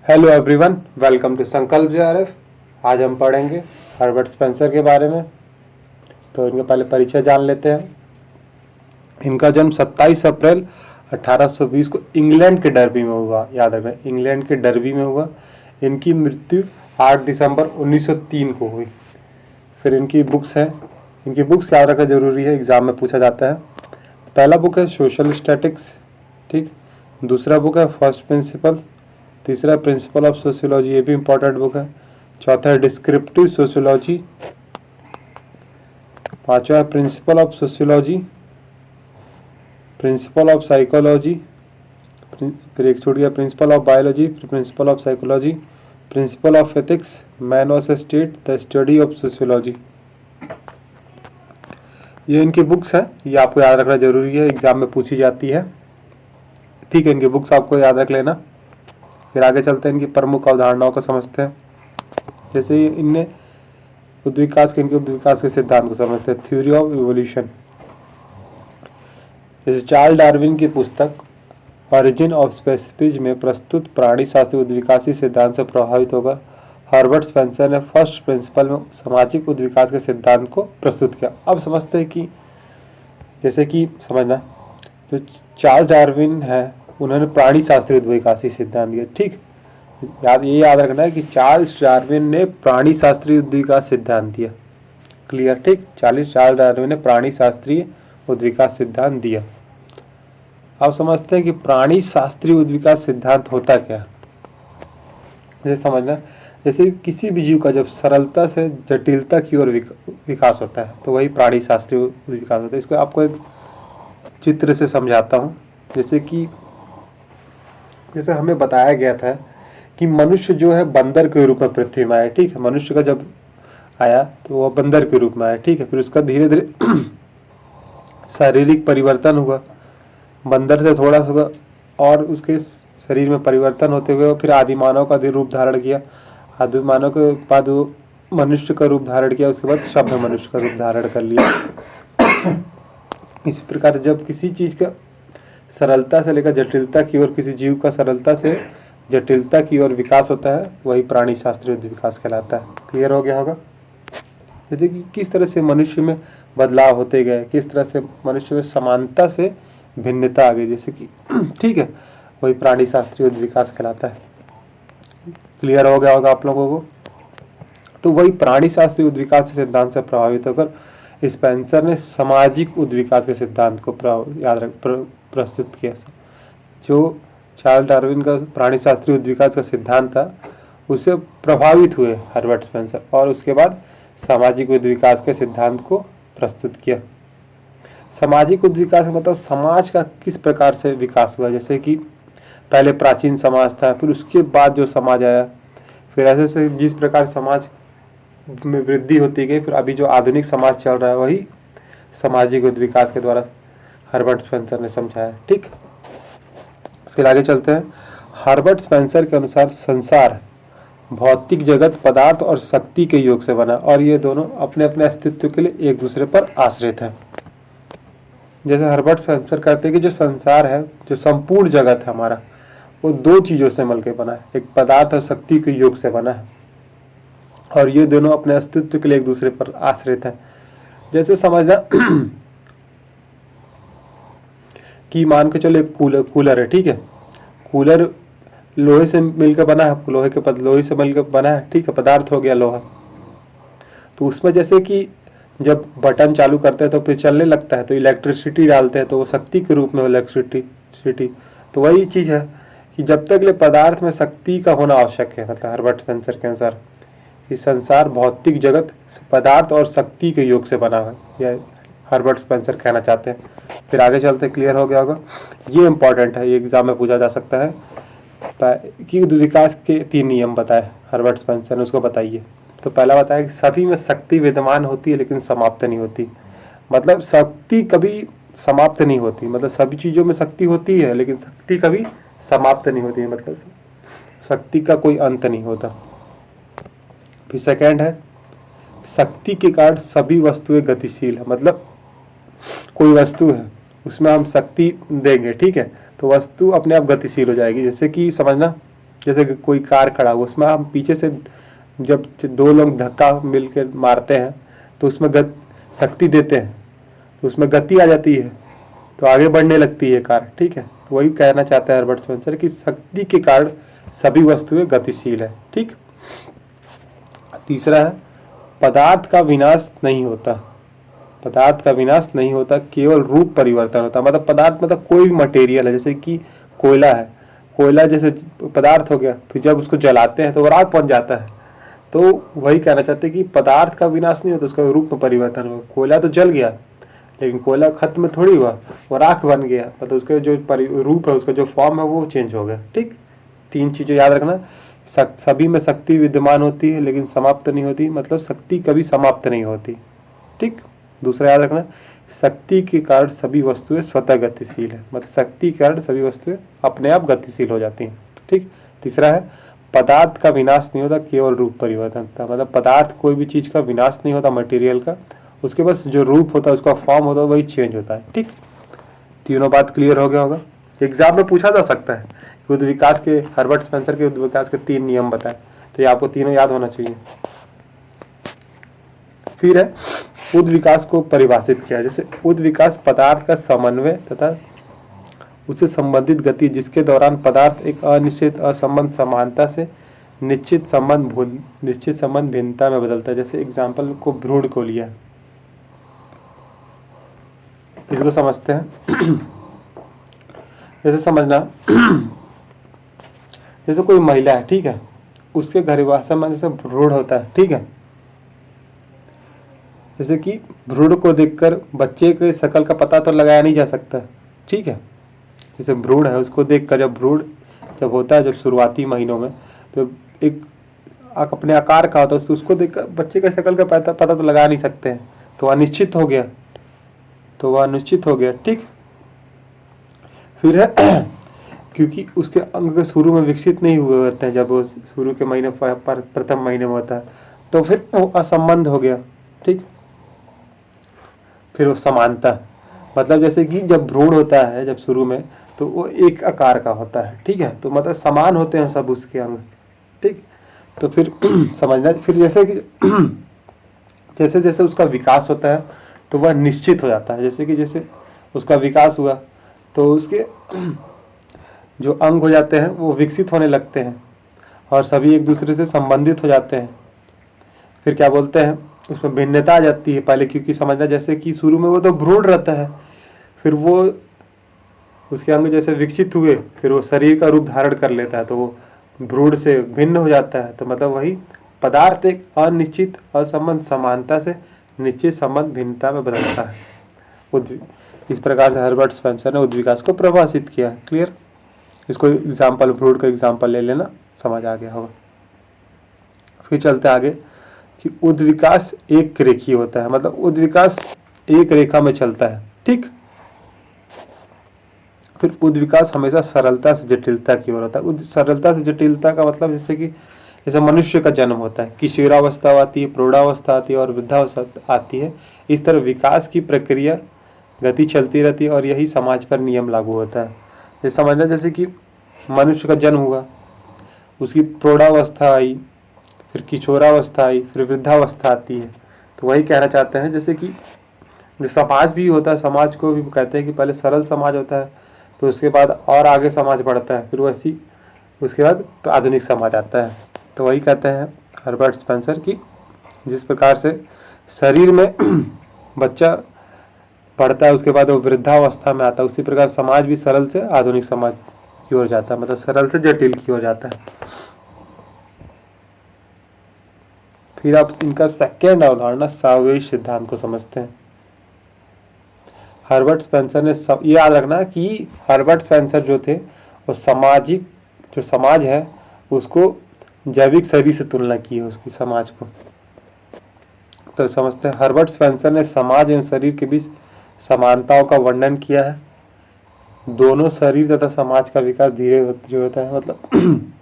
Hello everyone, welcome to संकल्प JRF. आज हम पढ़ेंगे हर्बर्ट स्पेंसर के बारे में। तो इनका पहले परिचय जान लेते हैं। इनका जन्म 27 अप्रैल 1820 को इंग्लैंड के डर्बी में हुआ। याद रखना, इंग्लैंड के डर्बी में हुआ। इनकी मृत्यु 8 दिसंबर 1903 को हुई। फिर इनकी बुक्स हैं। इनकी बुक्स याद रखना जरूरी है, एग्जाम में पूछा जाता है। पहला बुक है सोशल स्टैटिक्स, ठीक। दूसरा बुक है फर्स्ट प्रिंसिपल। तीसरा प्रिंसिपल ऑफ सोशियोलॉजी, ये भी इंपॉर्टेंट बुक है। चौथा है डिस्क्रिप्टिव सोशियोलॉजी। पांचवा है principle of sociology, principle of psychology, फिर एक छूट गया प्रिंसिपल ऑफ बायोलॉजी, फिर principle of psychology, principle of ethics, man versus state, the study of sociology. ये इनकी बुक्स हैं, ये आपको याद रखना जरूरी है, एग्जाम में पूछी जाती है। ठीक है, इनकी बुक्स आपको याद रख लेना। फिर आगे चलते हैं, इनकी प्रमुख अवधारणाओं को समझते हैं। जैसे इनने उद्विकास के सिद्धांत को समझते हैं, थ्योरी ऑफ इवोल्यूशन। जैसे चार्ल्स डार्विन की पुस्तक ओरिजिन ऑफ स्पीसीज में प्रस्तुत प्राणी शास्त्रीय उद्विकासी सिद्धांत से प्रभावित होकर हर्बर्ट स्पेंसर ने फर्स्ट प्रिंसिपल में सामाजिक उद्विकास के सिद्धांत को प्रस्तुत किया। अब समझते हैं कि जैसे कि समझना, जो चार्ल्स डार्विन है उन्होंने प्राणी शास्त्रीय उद्विकासी सिद्धांत दिया। ठीक, ये याद रखना है कि चार्ल्स डार्विन ने प्राणी शास्त्रीय उद्विकास सिद्धांत दिया। क्लियर, ठीक। चार्ल्स डार्विन ने प्राणी शास्त्रीय उद्विकास सिद्धांत दिया। अब समझते हैं कि प्राणी शास्त्रीय उद्विकास सिद्धांत होता क्या। जैसे समझना, जैसे किसी भी जीव का जब सरलता से जटिलता की ओर विकास होता है तो वही प्राणी शास्त्रीय उद्विकास होता है। इसको आपको एक चित्र से समझाता हूँ। जैसे हमें बताया गया था कि मनुष्य जो है बंदर के रूप में पृथ्वी में आया। ठीक है, मनुष्य का जब आया तो वह बंदर के रूप में आया। ठीक है, फिर उसका धीरे धीरे शारीरिक परिवर्तन हुआ, बंदर से थोड़ा सा और उसके शरीर में परिवर्तन होते हुए फिर आदि मानव का रूप धारण किया। आदि मानव के बाद वो मनुष्य का रूप धारण किया, उसके बाद शब्द मनुष्य का रूप धारण कर लिया। इसी प्रकार जब किसी चीज का सरलता से लेकर जटिलता की ओर, किसी जीव का सरलता से जटिलता की ओर विकास होता है, वही प्राणी शास्त्रीय विकास कहलाता है। क्लियर हो गया होगा। जैसे कि किस तरह से मनुष्य में बदलाव होते गए, किस तरह से मनुष्य में समानता से भिन्नता आ गई, जैसे कि ठीक है, वही प्राणी शास्त्रीय विकास कहलाता है। क्लियर हो गया होगा आप लोगों को। तो वही प्राणी शास्त्रीय उद्विकास के सिद्धांत से प्रभावित होकर स्पेंसर ने सामाजिक उद्विकास के सिद्धांत को प्रस्तुत किया। जो चार्ल्स डार्विन का प्राणी शास्त्रीय उद्विकास का सिद्धांत था उससे प्रभावित हुए हर्बर्ट स्पेंसर, और उसके बाद सामाजिक उद्विकास के सिद्धांत को प्रस्तुत किया। सामाजिक उद्विकास मतलब समाज का किस प्रकार से विकास हुआ। जैसे कि पहले प्राचीन समाज था, फिर उसके बाद जो समाज आया, फिर ऐसे से जिस प्रकार समाज में वृद्धि होती गई, फिर अभी जो आधुनिक समाज चल रहा है वही सामाजिक उद्विकास के द्वारा हर्बर्ट स्पेंसर ने समझाया। ठीक, फिर आगे चलते हैं। हर्बर्ट स्पेंसर के अनुसार संसार भौतिक जगत पदार्थ और शक्ति के योग से बना, और ये दोनों अपने अपने अस्तित्व के लिए एक दूसरे पर आश्रित हैं। जैसे हर्बर्ट स्पेंसर कहते हैं कि जो संसार है, जो संपूर्ण जगत है हमारा, वो दो चीजों से मिलकर बना है, एक पदार्थ और शक्ति के योग से बना है, और ये दोनों अपने अस्तित्व के लिए एक दूसरे पर आश्रित हैं। जैसे समझना कि मान के चलो एक कूलर है। ठीक है, कूलर लोहे से मिलकर बना है, लोहे से मिलकर बना है। ठीक है, पदार्थ हो गया लोहा। तो उसमें जैसे कि जब बटन चालू करते हैं तो फिर चलने लगता है, तो इलेक्ट्रिसिटी डालते हैं तो वो शक्ति के रूप में इलेक्ट्रिसिटी। तो वही चीज है कि जब तक ले पदार्थ में शक्ति का होना आवश्यक है, मतलब हर्बर्ट स्पेंसर के अनुसार कि संसार भौतिक जगत पदार्थ और शक्ति के योग से बना है, यह हर्बर्ट स्पेंसर कहना चाहते हैं। फिर आगे चलते, क्लियर हो गया होगा। ये इंपॉर्टेंट है, ये एग्जाम में पूछा जा सकता है कि विकास के 3 नियम बताए हर्बर्ट स्पेंसर ने, उसको बताइए। तो पहला बताया कि सभी में शक्ति विद्यमान होती है लेकिन समाप्त नहीं होती। मतलब शक्ति कभी समाप्त नहीं होती, मतलब सभी चीजों में शक्ति होती है लेकिन शक्ति कभी समाप्त नहीं होती है, मतलब शक्ति का कोई अंत नहीं होता। फिर सेकंड है, शक्ति के कारण सभी वस्तुएं गतिशील है। मतलब कोई वस्तु है, उसमें हम शक्ति देंगे, ठीक है, तो वस्तु अपने आप गतिशील हो जाएगी। जैसे कि समझना जैसे कि कोई कार खड़ा हुआ, उसमें हम पीछे से जब दो लोग धक्का मिलकर मारते हैं तो उसमें शक्ति देते हैं, तो उसमें गति आ जाती है, तो आगे बढ़ने लगती है कार, ठीक है। तो वही कहना चाहता है हर्बर्ट स्पेंसर कि शक्ति के कारण सभी वस्तुएं गतिशील है, ठीक। तीसरा है पदार्थ का विनाश नहीं होता, पदार्थ का विनाश नहीं होता, केवल रूप परिवर्तन होता। मतलब पदार्थ मतलब कोई भी मटेरियल है, जैसे कि कोयला है, कोयला जैसे पदार्थ हो गया, फिर जब उसको जलाते हैं तो वो राख बन जाता है। तो वही कहना चाहते हैं कि पदार्थ का विनाश नहीं होता, उसका रूप में परिवर्तन हुआ। कोयला तो जल गया लेकिन कोयला खत्म थोड़ी हुआ, वो राख बन गया, मतलब उसका जो रूप है, उसका जो फॉर्म है वो चेंज हो गया, ठीक। 3 चीजें याद रखना, सभी में शक्ति विद्यमान होती है लेकिन समाप्त नहीं होती, मतलब शक्ति कभी समाप्त नहीं होती, ठीक। दूसरा याद रखना, शक्ति के कारण सभी वस्तुएं स्वतः गतिशील है, मतलब शक्ति के कारण सभी वस्तुएं अपने आप गतिशील हो जाती हैं, ठीक। तीसरा है पदार्थ का विनाश नहीं होता, केवल रूप परिवर्तन होता, मतलब पदार्थ कोई भी चीज का विनाश नहीं होता मटेरियल का, उसके बस जो रूप होता है, उसका फॉर्म होता है, वही चेंज होता है, ठीक। तीनों बात क्लियर हो गया होगा। एग्जाम में पूछा जा सकता है उद्ध विकास के, हर्बर्ट स्पेंसर के उद्ध विकास के 3 नियम बताए, तो ये आपको तीनों याद होना चाहिए। फिर है उद्ध विकास को परिभाषित किया, जैसे उद्ध विकास पदार्थ का समन्वय तथा उससे संबंधित गति जिसके दौरान पदार्थ एक अनिश्चित असंबंध समानता से निश्चित संबंध भिन्नता में बदलता है। जैसे एग्जाम्पल को भ्रूण को लिया, इसको समझते हैं। जैसे समझना, जैसे कोई महिला है, ठीक है, उसके गर्भाशय में जैसे भ्रूण होता है, ठीक है। जैसे कि भ्रूण को देखकर बच्चे के शकल का पता तो लगाया नहीं जा सकता, ठीक है। जैसे भ्रूण है, उसको देखकर, जब भ्रूण जब होता है, जब शुरुआती महीनों में, तो एक अपने आकार का होता है, तो उसको देखकर बच्चे का शकल का पता तो लगा नहीं सकते हैं, तो अनिश्चित हो गया, तो वह निश्चित हो गया, ठीक। फिर है क्योंकि उसके अंग शुरू में विकसित नहीं हुए होते हैं, जब वो शुरू के महीने प्रथम महीने में होता है, तो फिर वो असंबंध हो गया, ठीक। फिर वो समानता, मतलब जैसे कि जब भ्रूण होता है जब शुरू में, तो वो एक आकार का होता है, ठीक है, तो मतलब समान होते हैं सब उसके अंग, ठीक। तो फिर समझना, फिर जैसे कि जैसे जैसे उसका विकास होता है तो वह निश्चित हो जाता है। जैसे कि जैसे उसका विकास हुआ तो उसके जो अंग हो जाते हैं वो विकसित होने लगते हैं और सभी एक दूसरे से संबंधित हो जाते हैं। फिर क्या बोलते हैं, उसमें भिन्नता आ जाती है पहले, क्योंकि समझना जैसे कि शुरू में वो तो भ्रूण रहता है, फिर वो उसके अंग जैसे विकसित हुए, फिर वो शरीर का रूप धारण कर लेता है, तो वो भ्रूण से भिन्न हो जाता है। तो मतलब वही पदार्थ एक अनिश्चित असंबंध समानता से निश्चित संबंध भिन्नता में बदलता है। इस प्रकार से हर्बर्ट स्पेंसर ने उद्ध विकास को परिभाषित किया है। क्लियर? इसको एग्जाम्पल, भ्रूण का एग्जाम्पल ले लेना, समझ आ गया होगा। फिर चलते आगे कि उद्ध विकास एक रेखीय होता है, मतलब उद्ध विकास एक रेखा में चलता है, ठीक। फिर उद्ध विकास हमेशा सरलता से जटिलता की ओर होता है। सरलता से जटिलता का मतलब जैसे कि जैसे मनुष्य का जन्म होता है, किशोरावस्था आती है, प्रौढ़ावस्था आती है और वृद्धावस्था आती है। इस तरह विकास की प्रक्रिया गति चलती रहती है और यही समाज पर नियम लागू होता है। जैसे समझना, जैसे कि मनुष्य का जन्म हुआ, उसकी प्रौढ़ावस्था आई, फिर किशोरावस्था आई, फिर वृद्धावस्था आती है। तो वही कहना चाहते हैं, जैसे कि जो समाज भी होता है, समाज को भी कहते हैं कि पहले सरल समाज होता है, फिर उसके बाद और आगे समाज बढ़ता है, फिर वैसी उसके बाद आधुनिक समाज आता है। तो वही कहते हैं हर्बर्ट स्पेंसर की जिस प्रकार से शरीर में बच्चा पढ़ता है, उसके बाद वो वृद्धावस्था में आता है, उसी प्रकार समाज भी सरल से आधुनिक समाज की ओर जाता है, मतलब सरल से जटिल की ओर जाता है। फिर आप इनका सेकेंड अवधारणा सावेश सिद्धांत को समझते हैं। हर्बर्ट स्पेंसर ने ये याद रखना कि हर्बर्ट स्पेंसर जो थे वो सामाजिक जो समाज है उसको जैविक शरीर से तुलना की है, उसकी समाज को। तो समझते हैं, हर्बर्ट स्पेंसर ने समाज एवं शरीर के बीच समानताओं का वर्णन किया है। दोनों शरीर तथा समाज का विकास धीरे धीरे होता है। मतलब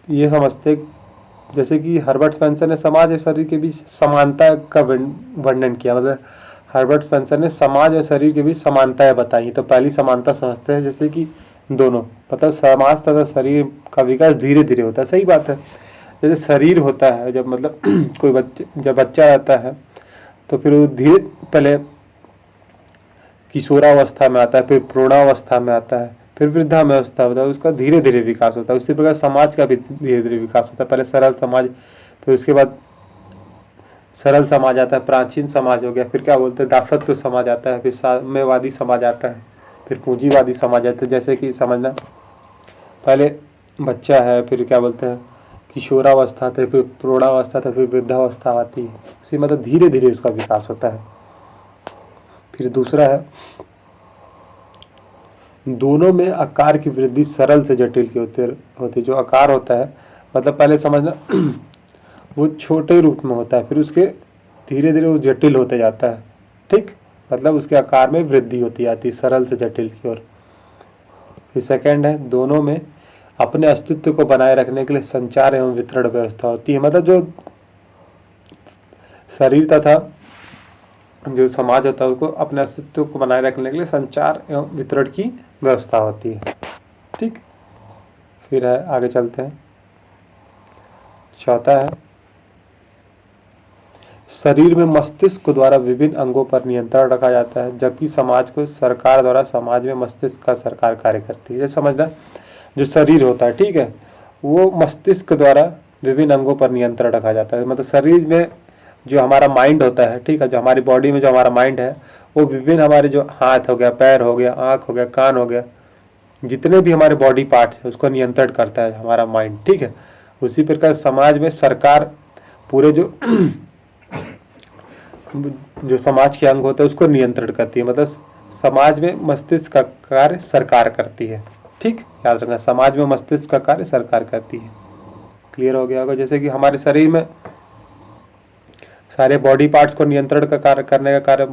ये समझते जैसे कि हर्बर्ट स्पेंसर ने समाज और शरीर के बीच समानता का वर्णन किया, मतलब हर्बर्ट स्पेंसर ने समाज और शरीर के बीच समानताएं बताई। तो पहली समानता समझते हैं, जैसे कि दोनों, मतलब समाज तथा शरीर का विकास धीरे धीरे होता है। सही बात है। जैसे शरीर होता है जब मतलब कोई जब बच्चा रहता है तो फिर वो धीरे पहले किशोरावस्था में आता है, फिर प्रौढ़ावस्था में आता है, फिर वृद्धावस्था होता है, उसका धीरे धीरे विकास होता है। उसी प्रकार समाज का भी धीरे धीरे विकास होता है। पहले सरल समाज, फिर उसके बाद सरल समाज आता है, प्राचीन समाज हो गया, फिर क्या बोलते हैं दासत्व समाज आता है, फिर साम्यवादी समाज आता है, फिर पूंजीवादी समाज आता है। जैसे कि समझना, पहले बच्चा है, फिर क्या बोलते हैं किशोरावस्था था, फिर प्रौढ़ावस्था था, फिर वृद्धावस्था आती है। उसी मतलब धीरे धीरे उसका विकास होता है। फिर दूसरा है, दोनों में आकार की वृद्धि सरल से जटिल की होती। जो आकार होता है मतलब पहले समझना वो छोटे रूप में होता है, फिर उसके धीरे धीरे वो जटिल होते जाता है। ठीक, मतलब उसके आकार में वृद्धि होती जाती है सरल से जटिल की ओर। फिर सेकंड है, दोनों में अपने अस्तित्व को बनाए रखने के लिए संचार एवं वितरण व्यवस्था होती है। मतलब जो शरीर तथा जो समाज होता है उसको अपने अस्तित्व को बनाए रखने के लिए संचार एवं वितरण की व्यवस्था होती है। ठीक, फिर है आगे चलते हैं। चौथा है, शरीर में मस्तिष्क द्वारा विभिन्न अंगों पर नियंत्रण रखा जाता है, जबकि समाज को सरकार द्वारा समाज में मस्तिष्क का सरकार कार्य करती है। जैसे समझना, जो शरीर होता है ठीक है, वो मस्तिष्क द्वारा विभिन्न अंगों पर नियंत्रण रखा जाता है। मतलब शरीर में जो हमारा माइंड होता है ठीक है, जो हमारी बॉडी में जो हमारा माइंड है वो विभिन्न हमारे जो हाथ हो गया, पैर हो गया, आँख हो गया, कान हो गया, जितने भी हमारे बॉडी पार्ट है उसको नियंत्रण करता है हमारा माइंड। ठीक है, उसी प्रकार समाज में सरकार पूरे जो जो समाज के अंग होते हैं उसको नियंत्रण करती है। मतलब समाज में मस्तिष्क का कार्य सरकार करती है। ठीक, याद रखना, समाज में मस्तिष्क का कार्य सरकार करती है। क्लियर हो गया होगा। जैसे कि हमारे शरीर में सारे बॉडी पार्ट्स को नियंत्रण का कार्य करने का कार्य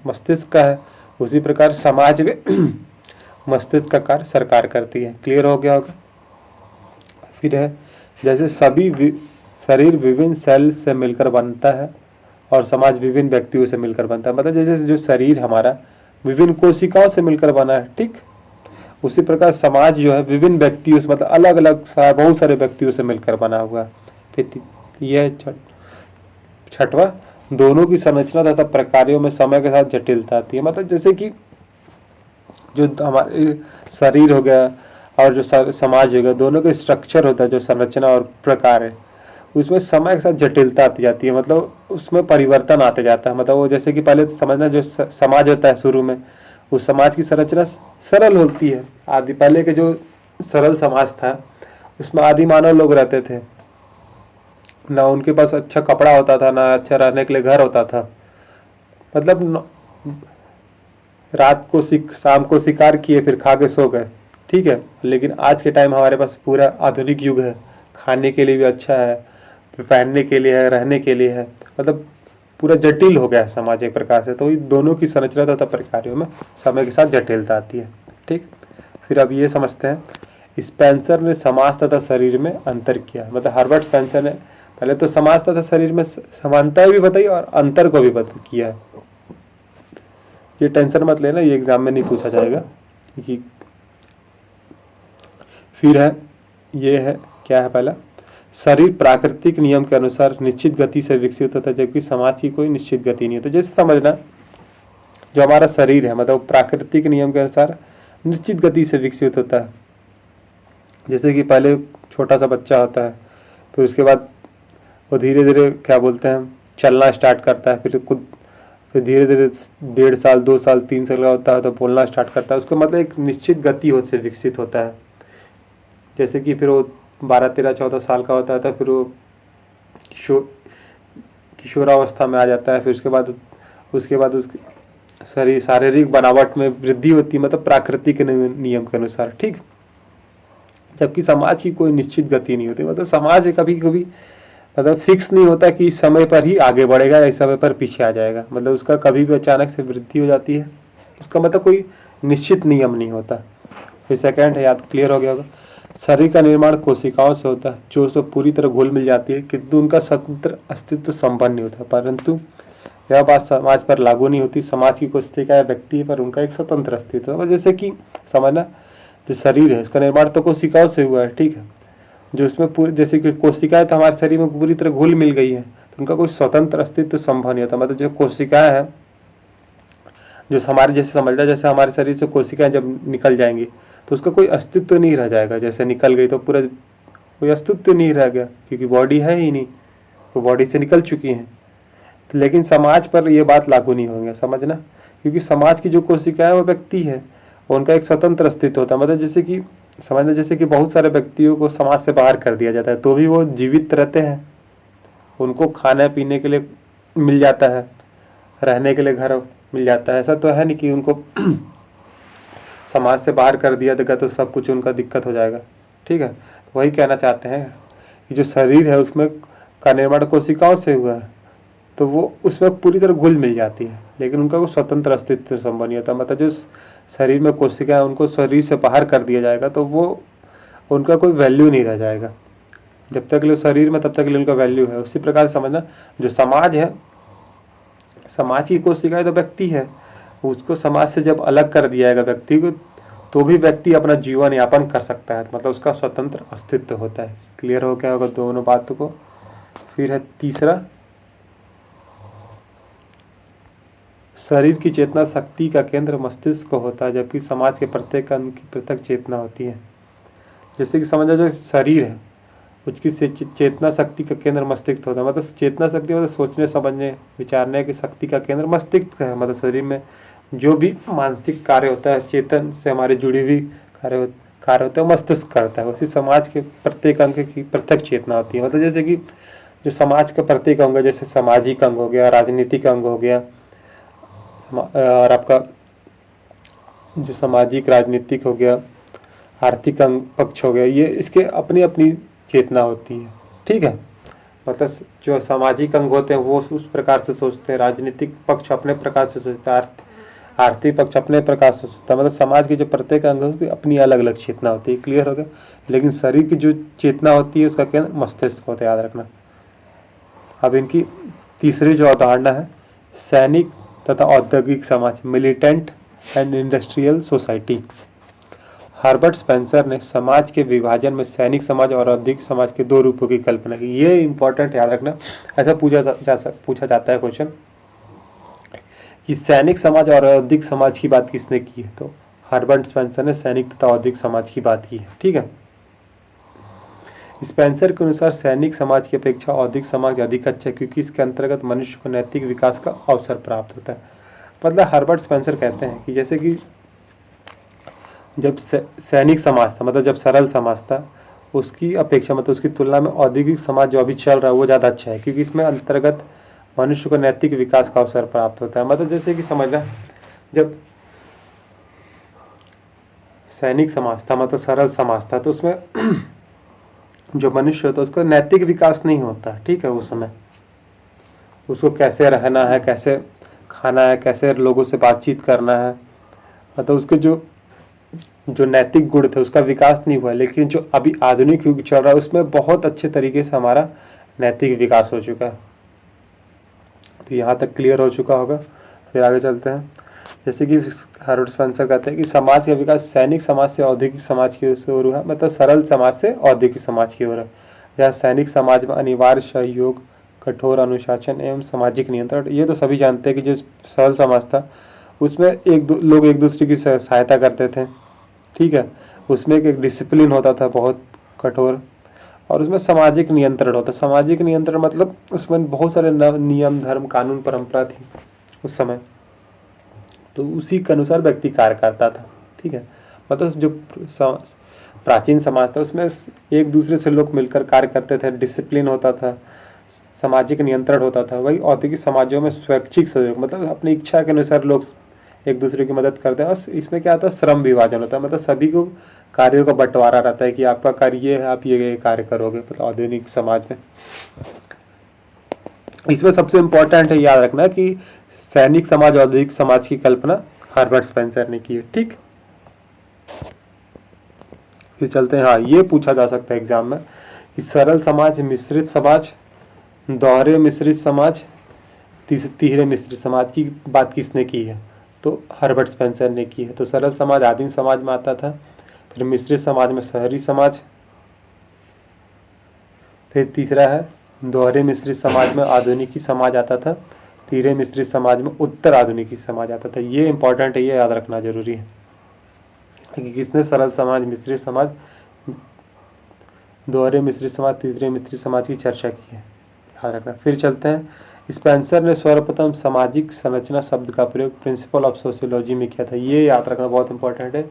मस्तिष्क का है, उसी प्रकार समाज में मस्तिष्क का कार्य सरकार करती है। क्लियर हो गया होगा। फिर है, जैसे सभी शरीर विभिन्न सेल से मिलकर बनता है और समाज विभिन्न व्यक्तियों से मिलकर बनता है। मतलब जैसे जो शरीर हमारा विभिन्न कोशिकाओं से मिलकर बना है ठीक, उसी प्रकार समाज जो है विभिन्न व्यक्तियों से, मतलब अलग अलग बहुत सारे व्यक्तियों से मिलकर बना हुआ है। फिर यह छठवां, दोनों की संरचना तथा प्रकारों में समय के साथ जटिलता आती है। मतलब जैसे कि जो हमारे शरीर हो गया और जो समाज हो गया, दोनों का स्ट्रक्चर होता है जो संरचना और प्रकार है, उसमें समय के साथ जटिलता आती जाती है। मतलब उसमें परिवर्तन आते जाता है। मतलब वो जैसे कि पहले समझना, जो समाज होता है शुरू में उस समाज की संरचना सरल होती है। आदि पहले के जो सरल समाज था उसमें आदि मानव लोग रहते थे, ना उनके पास अच्छा कपड़ा होता था, ना अच्छा रहने के लिए घर होता था। मतलब रात को शाम को शिकार किए, फिर खा के सो गए। ठीक है, लेकिन आज के टाइम हमारे पास पूरा आधुनिक युग है, खाने के लिए भी अच्छा है, पहनने के लिए है, रहने के लिए है। मतलब पूरा जटिल हो गया है समाज एक प्रकार से। तो दोनों की संरचना तथा प्रकारों में समय के साथ जटिलता आती है। ठीक, फिर अब ये समझते हैं, स्पेंसर ने समाज तथा शरीर में अंतर किया। मतलब हर्बर्ट स्पेंसर ने पहले तो समाज तथा शरीर में समानताएं भी बताई और अंतर को भी किया है। ये टेंशन मत लेना, ये एग्जाम में नहीं पूछा जाएगा। फिर है, ये है क्या है, पहला, शरीर प्राकृतिक नियम के अनुसार निश्चित गति से विकसित होता है, जबकि समाज की कोई निश्चित गति नहीं होती। जैसे समझना, जो हमारा शरीर है मतलब प्राकृतिक नियम के अनुसार निश्चित गति से विकसित होता है। जैसे कि पहले छोटा सा बच्चा होता है, फिर उसके बाद वो धीरे धीरे क्या बोलते हैं चलना स्टार्ट करता है, फिर धीरे धीरे 1.5 साल 2 साल 3 साल का होता है तो बोलना स्टार्ट करता है। उसको मतलब एक निश्चित गति से विकसित होता है। जैसे कि फिर वो 12 13 14 साल का होता है तो फिर वो किशोरावस्था में आ जाता है। फिर उसके बाद उसकी शारीरिक बनावट में वृद्धि होती है, मतलब प्राकृतिक नियम के अनुसार। ठीक, जबकि समाज की कोई निश्चित गति नहीं होती। मतलब समाज कभी कभी मतलब फिक्स नहीं होता कि इस समय पर ही आगे बढ़ेगा या इस समय पर पीछे आ जाएगा। मतलब उसका कभी भी अचानक से वृद्धि हो जाती है, उसका मतलब कोई निश्चित नियम नहीं होता। फिर सेकंड है, याद क्लियर हो गया होगा, शरीर का निर्माण कोशिकाओं से होता है जो उसमें पूरी तरह घुल मिल जाती है, किंतु उनका स्वतंत्र अस्तित्व संपन्न नहीं होता। परंतु यह बात समाज पर लागू नहीं होती। समाज की कोशिकाएं व्यक्ति पर उनका एक स्वतंत्र अस्तित्व है। जैसे कि समझना, जो शरीर है उसका निर्माण तो कोशिकाओं से हुआ है, ठीक है। जो उसमें पूरी, जैसे कि कोशिकाएं तो हमारे शरीर में पूरी तरह घुल मिल गई है, तो उनका कोई स्वतंत्र अस्तित्व संभव नहीं होता। मतलब जो कोशिकाएं हैं, जो हमारे जैसे समझ रहा, जैसे हमारे शरीर से कोशिकाएं जब निकल जाएंगी तो उसका कोई अस्तित्व नहीं रह जाएगा। जैसे निकल गई तो पूरा कोई अस्तित्व नहीं रह गया, क्योंकि बॉडी है ही नहीं, तो बॉडी से निकल चुकी हैं। तो लेकिन समाज पर ये बात लागू नहीं होंगे, समझना, क्योंकि समाज की जो कोशिकाएं वो व्यक्ति है, उनका एक स्वतंत्र अस्तित्व होता है। मतलब जैसे कि समझना, जैसे कि बहुत सारे व्यक्तियों को समाज से बाहर कर दिया जाता है तो भी वो जीवित रहते हैं, उनको खाने पीने के लिए मिल जाता है, रहने के लिए घर मिल जाता है। ऐसा तो है नहीं कि उनको समाज से बाहर कर दिया देगा तो सब कुछ उनका दिक्कत हो जाएगा, ठीक है। तो वही कहना चाहते हैं कि जो शरीर है उसमें का निर्माण कोशिकाओं से हुआ है, तो वो उसमें पूरी तरह घुल मिल जाती है, लेकिन उनका कोई स्वतंत्र अस्तित्व संभव नहीं होता। मतलब जो शरीर में कोशिकाएं, उनको शरीर से बाहर कर दिया जाएगा तो वो उनका कोई वैल्यू नहीं रह जाएगा। जब तक ले शरीर में तब तक ले उनका वैल्यू है। उसी प्रकार समझना, जो समाज है, समाज की कोशिकाएं तो व्यक्ति है, उसको समाज से जब अलग कर दिया जाएगा व्यक्ति को, तो भी व्यक्ति अपना जीवन यापन कर सकता है, मतलब उसका स्वतंत्र अस्तित्व होता है। क्लियर हो गया होगा दोनों बातों को। फिर है तीसरा, शरीर की चेतना शक्ति का केंद्र मस्तिष्क होता है, जबकि समाज के प्रत्येक अंग की पृथक चेतना होती है। जैसे कि समझा, जो शरीर है उसकी चेतना शक्ति का केंद्र मस्तिष्क होता है। मतलब चेतना शक्ति मतलब सोचने समझने विचारने की शक्ति का केंद्र मस्तिष्क है। मतलब शरीर में जो भी मानसिक कार्य होता है, चेतन से हमारे जुड़ी हुई कार्य होता है, मस्तिष्क करता है। उसी समाज के प्रत्येक अंग की पृथक चेतना होती है। मतलब जैसे कि जो समाज का प्रत्येक अंग है, जैसे सामाजिक अंग हो गया, राजनीतिक अंग हो गया, और आपका जो सामाजिक राजनीतिक हो गया, आर्थिक अंग पक्ष हो गया, ये इसके अपनी अपनी चेतना होती है, ठीक है। मतलब जो सामाजिक अंग होते हैं वो उस प्रकार से सोचते हैं, राजनीतिक पक्ष अपने प्रकार से सोचता है, आर्थिक पक्ष अपने प्रकार से सोचता है। मतलब समाज के जो प्रत्येक अंग है उसकी अपनी अलग अलग चेतना होती है। क्लियर हो गया। लेकिन शरीर की जो चेतना होती है उसका केंद्र मस्तिष्क होता है, याद रखना। अब इनकी तीसरी जो अवधारणा है, सैनिक तथा औद्योगिक समाज, militant and industrial society. Herbert Spencer ने समाज के विभाजन में सैनिक समाज और औद्योगिक समाज के दो रूपों की कल्पना की। ये इंपॉर्टेंट, याद रखना। ऐसा पूछा जाता है क्वेश्चन कि सैनिक समाज और औद्योगिक समाज की बात किसने की है, तो हर्बर्ट स्पेंसर ने सैनिक तथा औद्योगिक समाज की बात की है, ठीक है। स्पेंसर के अनुसार सैनिक समाज की अपेक्षा औद्योगिक समाज अधिक अच्छा है, क्योंकि इसके अंतर्गत मनुष्य को नैतिक विकास का अवसर प्राप्त होता है। मतलब हर्बर्ट स्पेंसर कहते हैं कि जैसे कि जब सैनिक समाज था, मतलब जब सरल समाज था, उसकी अपेक्षा, मतलब उसकी तुलना में औद्योगिक समाज जो अभी चल रहा है वो ज़्यादा अच्छा है, क्योंकि इसमें अंतर्गत मनुष्य को नैतिक विकास का अवसर प्राप्त होता है। मतलब जैसे कि समझना, जब सैनिक समाज था, मतलब सरल समाज था, तो उसमें जो मनुष्य होता है उसका नैतिक विकास नहीं होता, ठीक है। उस समय उसको कैसे रहना है, कैसे खाना है, कैसे लोगों से बातचीत करना है, मतलब उसके जो नैतिक गुण थे उसका विकास नहीं हुआ। लेकिन जो अभी आधुनिक युग चल रहा है उसमें बहुत अच्छे तरीके से हमारा नैतिक विकास हो चुका है। तो यहाँ तक क्लियर हो चुका होगा। फिर आगे चलते हैं। जैसे कि हर्बर्ट स्पेंसर कहते हैं कि समाज का विकास सैनिक समाज से औद्योगिक समाज की ओर हुआ, मतलब सरल समाज से औद्योगिक समाज की ओर है। जहाँ सैनिक समाज में अनिवार्य सहयोग, कठोर अनुशासन एवं सामाजिक नियंत्रण, ये तो सभी जानते हैं कि जो सरल समाज था उसमें लोग एक दूसरे की सहायता करते थे, ठीक है। उसमें एक डिसिप्लिन होता था बहुत कठोर, और उसमें सामाजिक नियंत्रण होता। सामाजिक नियंत्रण मतलब उसमें बहुत सारे नियम, धर्म, कानून, परंपरा थी उस समय, तो उसी के अनुसार व्यक्ति कार्य करता था, ठीक है। मतलब जो प्राचीन समाज था उसमें एक दूसरे से लोग मिलकर कार्य करते थे, डिसिप्लिन होता था, सामाजिक नियंत्रण होता था। वही औद्योगिक समाजों में स्वैच्छिक सहयोग, मतलब अपनी इच्छा के अनुसार लोग एक दूसरे की मदद करते हैं। और इसमें क्या होता है, श्रम विभाजन होता है, मतलब सभी को कार्यों का बंटवारा रहता है कि आपका कार्य ये है, आप ये कार्य करोगे, मतलब आधुनिक समाज में। इसमें सबसे इम्पोर्टेंट है याद रखना कि सैनिक समाज औद्योगिक समाज की कल्पना हर्बर्ट स्पेंसर ने की है, ठीक। फिर चलते हैं, हाँ ये पूछा जा सकता है एग्जाम में कि सरल समाज, मिश्रित समाज, दोहरे मिश्रित समाज, तीसरे मिश्रित समाज की बात किसने की है, तो हर्बर्ट स्पेंसर ने की है। तो सरल समाज आदिम समाज में आता था, फिर मिश्रित समाज में शहरी समाज, फिर तीसरा है दोहरे मिश्रित समाज में आधुनिकी समाज आता था, तीसरे मिश्रित समाज में उत्तर आधुनिकी समाज आता था। ये इंपॉर्टेंट है, ये याद रखना जरूरी है कि किसने सरल समाज, मिश्रित समाज, दोहरे मिश्रित समाज, तीसरे मिश्रित समाज की चर्चा की है, याद रखना। फिर चलते हैं, स्पेंसर ने सर्वप्रथम सामाजिक संरचना शब्द का प्रयोग प्रिंसिपल ऑफ सोशियोलॉजी में किया था। ये याद रखना बहुत इंपॉर्टेंट है।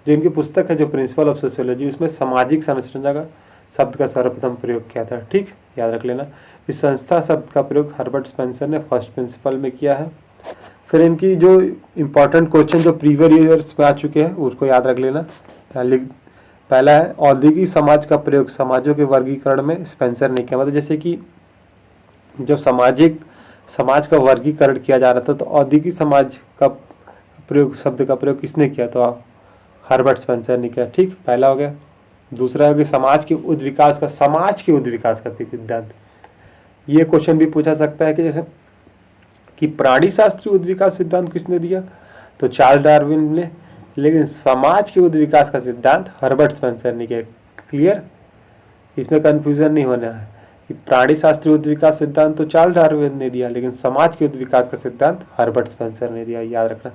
जो इनकी पुस्तक है जो प्रिंसिपल ऑफ सोशियोलॉजी, उसमें सामाजिक संरचना का शब्द का सर्वप्रथम प्रयोग किया था, ठीक, याद रख लेना। फिर संस्था शब्द का प्रयोग हर्बर्ट स्पेंसर ने फर्स्ट प्रिंसिपल में किया है। फिर इनकी जो इम्पोर्टेंट क्वेश्चन जो प्रीवियस ईयर्स में आ चुके हैं उसको याद रख लेना। पहला है औद्योगिक समाज का प्रयोग समाजों के वर्गीकरण में स्पेंसर ने किया। मतलब जैसे कि जब समाज का वर्गीकरण किया जा रहा था तो औद्योगिक समाज का प्रयोग, शब्द का प्रयोग किसने किया? तो हर्बर्ट स्पेंसर ने किया, ठीक, पहला हो गया। दूसरा हो गया समाज के उद्विकास का सिद्धांत। ये क्वेश्चन भी पूछा सकता है कि जैसे कि प्राणी शास्त्रीय उद्विकास सिद्धांत किसने दिया? तो चार्ल्स डार्विन ने, लेकिन समाज के उद्विकास का सिद्धांत हर्बर्ट स्पेंसर ने किया। क्लियर, इसमें कंफ्यूजन नहीं होना है कि प्राणी शास्त्रीय उद्विकास सिद्धांत तो चार्ल्स डार्विन ने दिया, लेकिन समाज के उद्विकास का सिद्धांत हर्बर्ट स्पेंसर ने दिया, याद रखना।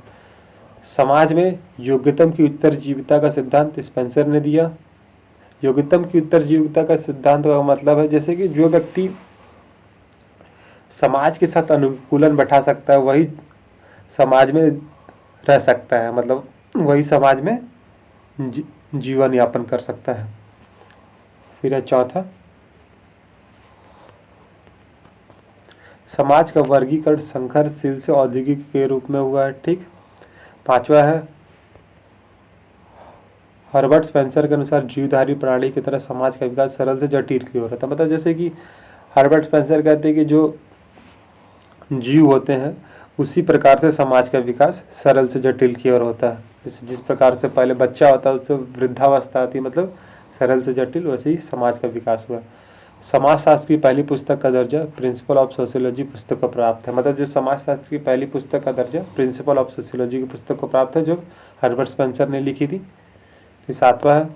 समाज में योग्यतम की उत्तरजीविता का सिद्धांत स्पेंसर ने दिया। योग्यतम की उत्तरजीविता का सिद्धांत का मतलब है जैसे कि जो व्यक्ति समाज के साथ अनुकूलन बैठा सकता है वही समाज में रह सकता है, मतलब वही समाज में जीवन यापन कर सकता है। फिर है चौथा, समाज का वर्गीकरण संघर्षशील से औद्योगिक के रूप में हुआ है, ठीक। पांचवा है हर्बर्ट स्पेंसर के अनुसार जीवधारी प्रणाली की तरह समाज का विकास सरल से जटिल की ओर होता है। मतलब जैसे कि हर्बर्ट स्पेंसर कहते हैं कि जो जीव होते हैं उसी प्रकार से समाज का विकास सरल से जटिल की ओर होता है। जैसे जिस प्रकार से पहले बच्चा होता है उससे वृद्धावस्था आती है, मतलब सरल से जटिल, वैसे ही समाज का विकास हुआ। समाजशास्त्र की पहली पुस्तक का दर्जा प्रिंसिपल ऑफ सोशियोलॉजी पुस्तक को प्राप्त है। मतलब जो समाजशास्त्र की पहली पुस्तक का दर्जा प्रिंसिपल ऑफ सोशियोलॉजी की पुस्तक को प्राप्त है जो हर्बर्ट स्पेंसर ने लिखी थी। फिर सातवां है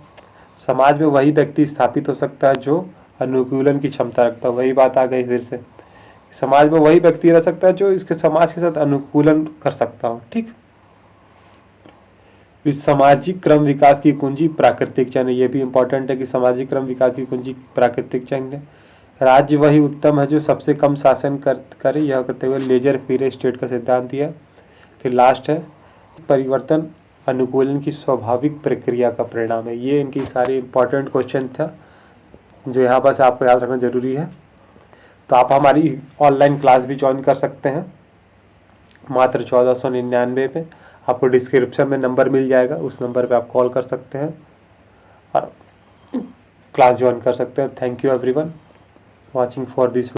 समाज में वही व्यक्ति स्थापित हो सकता है जो अनुकूलन की क्षमता रखता है। वही बात आ गई फिर से, समाज में वही व्यक्ति रह सकता है जो इसके समाज के साथ अनुकूलन कर सकता हो, ठीक। इस सामाजिक क्रम विकास की कुंजी प्राकृतिक चयन है। ये भी इंपॉर्टेंट है कि सामाजिक क्रम विकास की कुंजी प्राकृतिक चयन है। राज्य वही उत्तम है जो सबसे कम शासन करे, यह कहते हुए लेजर फेयर स्टेट का सिद्धांत दिया। फिर लास्ट है परिवर्तन अनुकूलन की स्वाभाविक प्रक्रिया का परिणाम है। ये इनकी सारी इंपॉर्टेंट क्वेश्चन था जो यहाँ पर से आपको याद रखना जरूरी है। तो आप हमारी ऑनलाइन क्लास भी ज्वाइन कर सकते हैं मात्र 1499 पे। आपको डिस्क्रिप्शन में नंबर मिल जाएगा, उस नंबर पे आप कॉल कर सकते हैं और क्लास ज्वाइन कर सकते हैं। Thank you everyone watching for this.